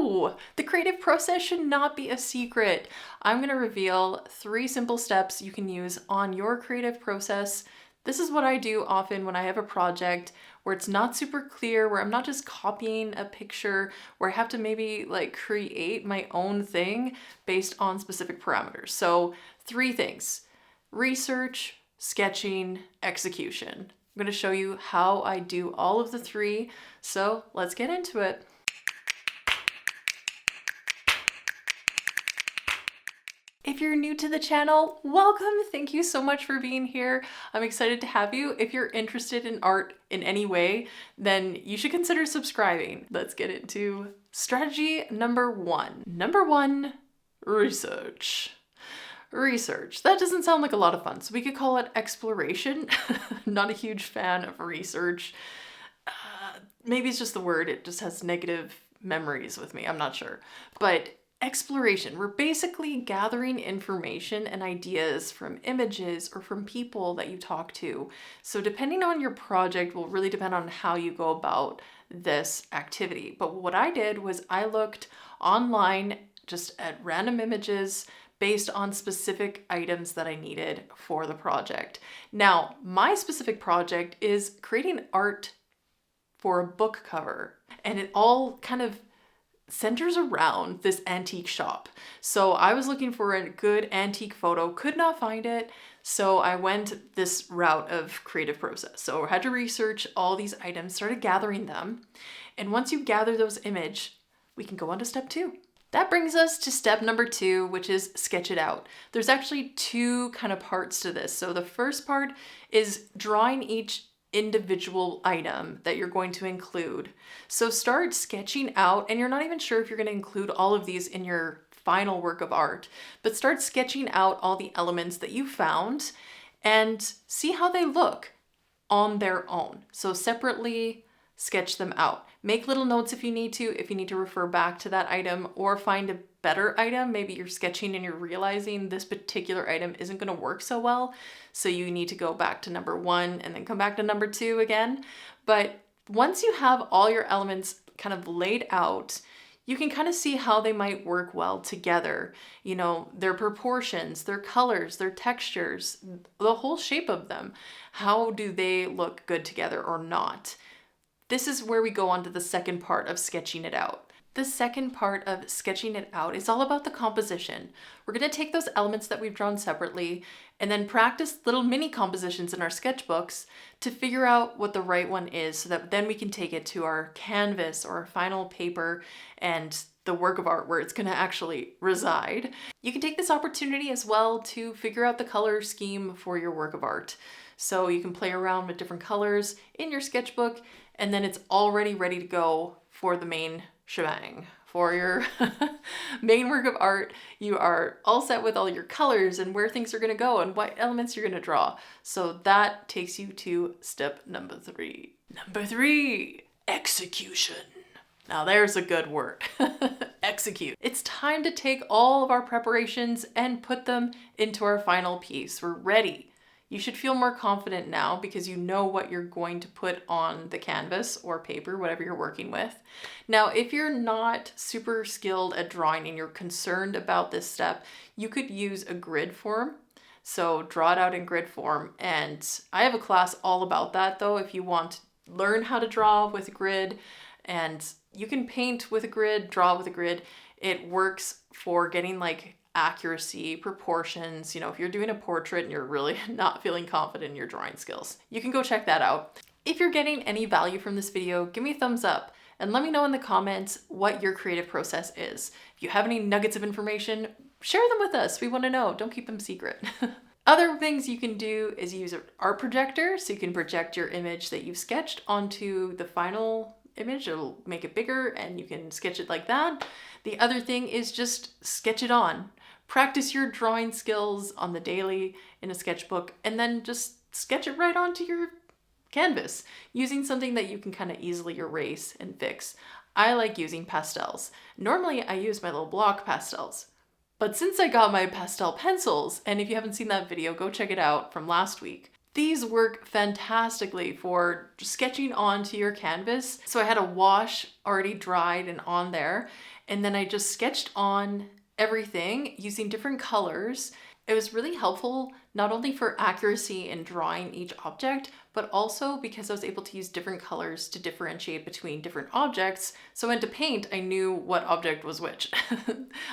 No, the creative process should not be a secret. I'm going to reveal 3 simple steps you can use on your creative process. This is what I do often when I have a project where it's not super clear, where I'm not just copying a picture, where I have to maybe like create my own thing based on specific parameters. So 3 things: research, sketching, execution. I'm going to show you how I do all of the 3. So let's get into it. If you're new to the channel, welcome. Thank you so much for being here. I'm excited to have you. If you're interested in art in any way, then you should consider subscribing. Let's get into strategy number 1. Number 1, research. Research. That doesn't sound like a lot of fun, so we could call it exploration. Not a huge fan of research. Maybe it's just the word, it just has negative memories with me, I'm not sure. But exploration, we're basically gathering information and ideas from images or from people that you talk to. So depending on your project will really depend on how you go about this activity. But what I did was I looked online just at random images based on specific items that I needed for the project. Now, my specific project is creating art for a book cover, and it all kind of centers around this antique shop. So I was looking for a good antique photo, could not find it. So I went this route of creative process. So I had to research all these items, started gathering them. And once you gather those images, we can go on to step 2. That brings us to step number 2, which is sketch it out. There's actually 2 kind of parts to this. So the first part is drawing each individual item that you're going to include. So start sketching out, and you're not even sure if you're going to include all of these in your final work of art, but start sketching out all the elements that you found and see how they look on their own. So separately sketch them out. Make little notes if you need to refer back to that item or find a better item. Maybe you're sketching and you're realizing this particular item isn't going to work so well, so you need to go back to number 1 and then come back to number 2 again. But once you have all your elements kind of laid out, you can kind of see how they might work well together. You know, their proportions, their colors, their textures, the whole shape of them. How do they look good together or not? This is where we go on to the second part of sketching it out. The second part of sketching it out is all about the composition. We're going to take those elements that we've drawn separately and then practice little mini compositions in our sketchbooks to figure out what the right one is, so that then we can take it to our canvas or our final paper and the work of art where it's going to actually reside. You can take this opportunity as well to figure out the color scheme for your work of art. So you can play around with different colors in your sketchbook, and then it's already ready to go for the main shebang. For your main work of art, you are all set with all your colors and where things are going to go and what elements you're going to draw. So that takes you to step number 3. Number 3, execution. Now there's a good word. Execute. It's time to take all of our preparations and put them into our final piece. We're ready. You should feel more confident now because you know what you're going to put on the canvas or paper, whatever you're working with. Now, if you're not super skilled at drawing and you're concerned about this step, you could use a grid form. So draw it out in grid form. And I have a class all about that though, if you want to learn how to draw with a grid. And you can paint with a grid, draw with a grid. It works for getting like accuracy, proportions. You know, if you're doing a portrait and you're really not feeling confident in your drawing skills, you can go check that out. If you're getting any value from this video, give me a thumbs up and let me know in the comments what your creative process is. If you have any nuggets of information, share them with us. We want to know. Don't keep them secret. Other things you can do is use an art projector, so you can project your image that you've sketched onto the final image. It'll make it bigger and you can sketch it like that. The other thing is just sketch it on. Practice your drawing skills on the daily in a sketchbook and then just sketch it right onto your canvas using something that you can kind of easily erase and fix. I like using pastels. Normally I use my little block pastels, but since I got my pastel pencils, and if you haven't seen that video, go check it out from last week, these work fantastically for sketching onto your canvas. So I had a wash already dried and on there, and then I just sketched on everything using different colors. It was really helpful, not only for accuracy in drawing each object, but also because I was able to use different colors to differentiate between different objects. So when to paint, I knew what object was which.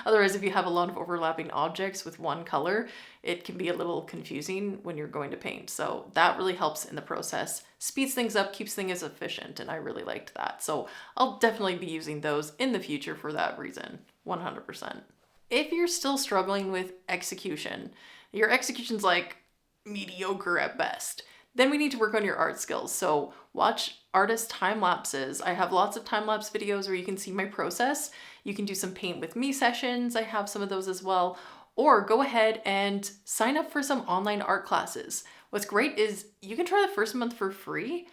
Otherwise, if you have a lot of overlapping objects with one color, it can be a little confusing when you're going to paint. So that really helps in the process, speeds things up, keeps things efficient, and I really liked that. So I'll definitely be using those in the future for that reason, 100%. If you're still struggling with execution, your execution's like mediocre at best, then we need to work on your art skills. So watch artist time lapses. I have lots of time lapse videos where you can see my process. You can do some paint with me sessions. I have some of those as well. Or go ahead and sign up for some online art classes. What's great is you can try the first month for free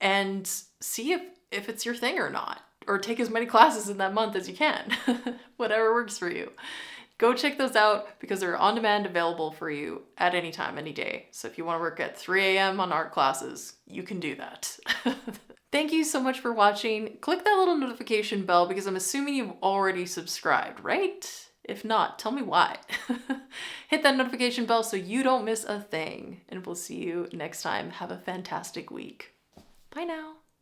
and see if it's your thing or not. Or take as many classes in that month as you can, whatever works for you. Go check those out because they're on demand, available for you at any time, any day. So if you want to work at 3 a.m. on art classes, you can do that. Thank you so much for watching. Click that little notification bell because I'm assuming you've already subscribed, right? If not, tell me why. Hit that notification bell so you don't miss a thing. And we'll see you next time. Have a fantastic week. Bye now.